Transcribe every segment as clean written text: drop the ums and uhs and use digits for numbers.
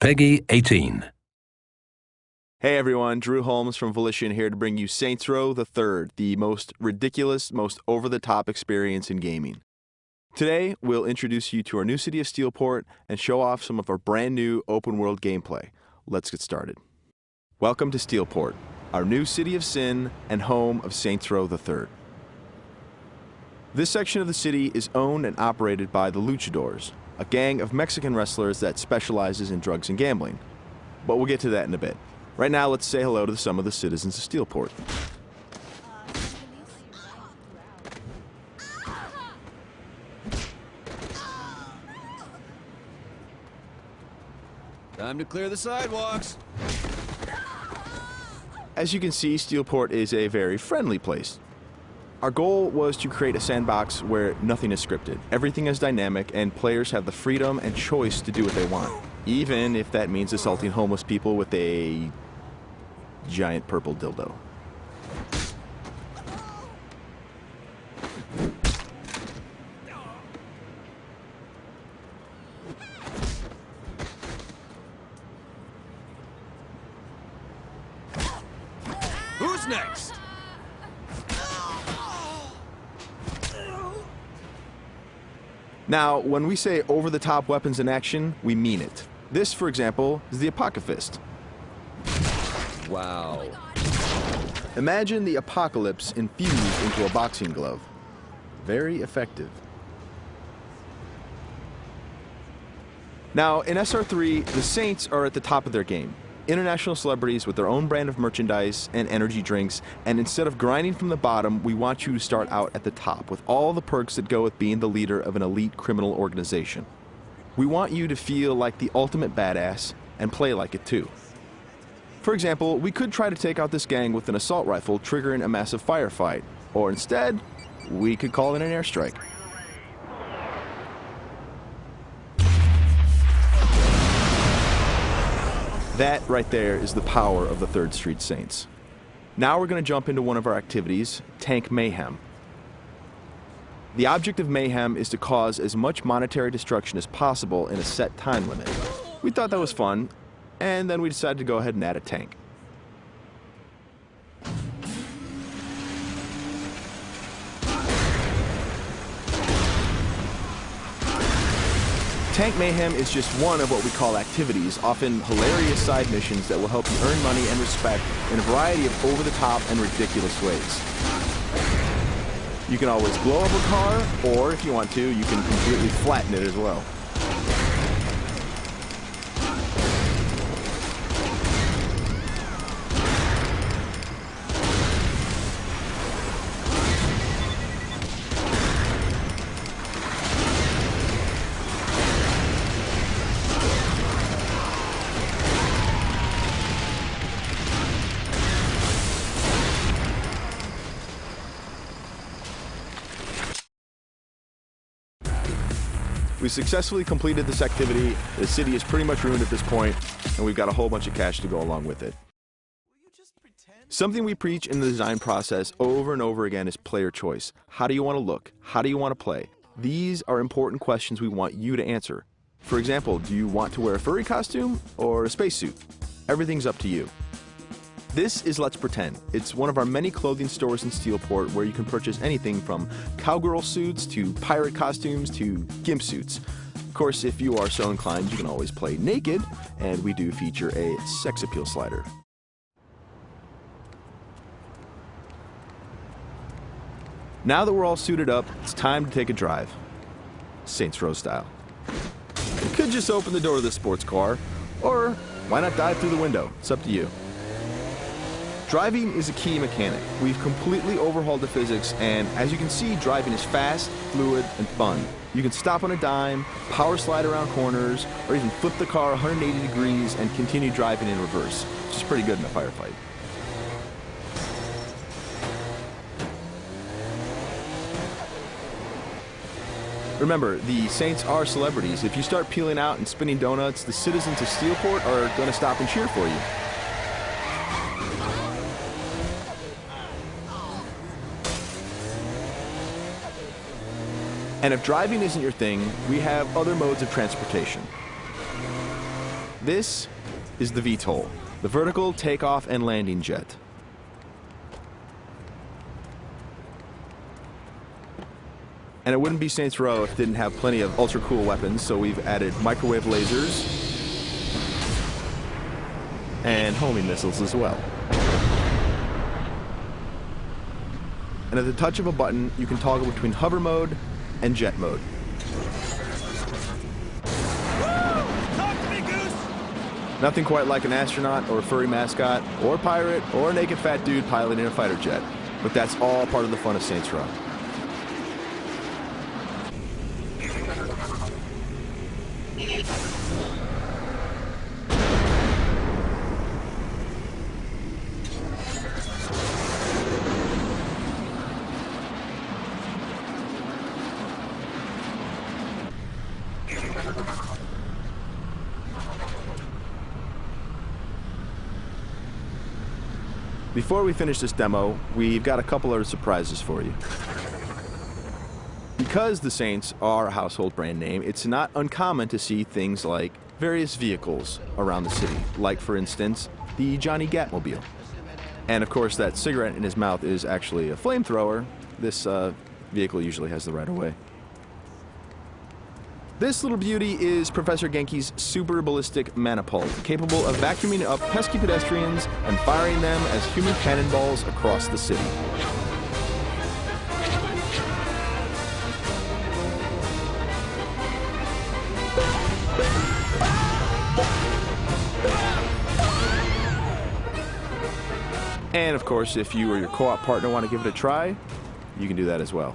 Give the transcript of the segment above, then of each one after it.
Peggy 18. Hey everyone, Drew Holmes from Volition here to bring you Saints Row the Third, the most ridiculous, most over-the-top experience in gaming. Today, we'll introduce you to our new city of Steelport and show off some of our brand new open-world gameplay. Let's get started. Welcome to Steelport, our new city of sin and home of Saints Row the Third. This section of the city is owned and operated by the Luchadors, a gang of Mexican wrestlers that specializes in drugs and gambling. But we'll get to that in a bit. Right now, let's say hello to some of the citizens of Steelport. Time to clear the sidewalks. As you can see, Steelport is a very friendly place. Our goal was to create a sandbox where nothing is scripted. Everything is dynamic, and players have the freedom and choice to do what they want, even if that means assaulting homeless people with a giant purple dildo. Who's next? Now, when we say over-the-top weapons in action, we mean it. This, for example, is the Apocalypse. Wow. Imagine the apocalypse infused into a boxing glove. Very effective. Now, in SR3, the Saints are at the top of their game. International celebrities with their own brand of merchandise and energy drinks, and instead of grinding from the bottom, we want you to start out at the top with all the perks that go with being the leader of an elite criminal organization. We want you to feel like the ultimate badass and play like it too. For example, we could try to take out this gang with an assault rifle, triggering a massive firefight, or instead, we could call in an airstrike. That right there is the power of the 3rd Street Saints. Now we're going to jump into one of our activities, Tank Mayhem. The object of Mayhem is to cause as much monetary destruction as possible in a set time limit. We thought that was fun, and then we decided to go ahead and add a tank. Tank Mayhem is just one of what we call activities, often hilarious side missions that will help you earn money and respect in a variety of over-the-top and ridiculous ways. You can always blow up a car, or if you want to, you can completely flatten it as well. We successfully completed this activity. The city is pretty much ruined at this point, and we've got a whole bunch of cash to go along with it. Something we preach in the design process over and over again is player choice. How do you want to look? How do you want to play? These are important questions we want you to answer. For example, do you want to wear a furry costume or a spacesuit? Everything's up to you. This is Let's Pretend. It's one of our many clothing stores in Steelport where you can purchase anything from cowgirl suits to pirate costumes to gimp suits. Of course, if you are so inclined, you can always play naked, and we do feature a sex appeal slider. Now that we're all suited up, it's time to take a drive. Saints Row style. You could just open the door of the sports car, or why not dive through the window? It's up to you. Driving is a key mechanic. We've completely overhauled the physics, and as you can see, driving is fast, fluid, and fun. You can stop on a dime, power slide around corners, or even flip the car 180 degrees and continue driving in reverse, which is pretty good in a firefight. Remember, the Saints are celebrities. If you start peeling out and spinning donuts, the citizens of Steelport are going to stop and cheer for you. And if driving isn't your thing, we have other modes of transportation. This is the VTOL, the vertical takeoff and landing jet. And it wouldn't be Saints Row if it didn't have plenty of ultra cool weapons, so we've added microwave lasers and homing missiles as well. And at the touch of a button, you can toggle between hover mode and jet mode. Talk to me, Goose! Nothing quite like an astronaut or a furry mascot or pirate or a naked fat dude piloting a fighter jet. But that's all part of the fun of Saints Row. Before we finish this demo, we've got a couple other surprises for you. Because the Saints are a household brand name, it's not uncommon to see things like various vehicles around the city, like, for instance, the Johnny Gatmobile. And of course, that cigarette in his mouth is actually a flamethrower. This vehicle usually has the right of way. This little beauty is Professor Genki's super ballistic manipult, capable of vacuuming up pesky pedestrians and firing them as human cannonballs across the city. And of course, if you or your co-op partner want to give it a try, you can do that as well.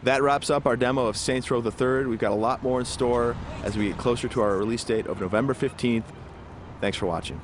That wraps up our demo of Saints Row the Third. We've got a lot more in store as we get closer to our release date of November 15th. Thanks for watching.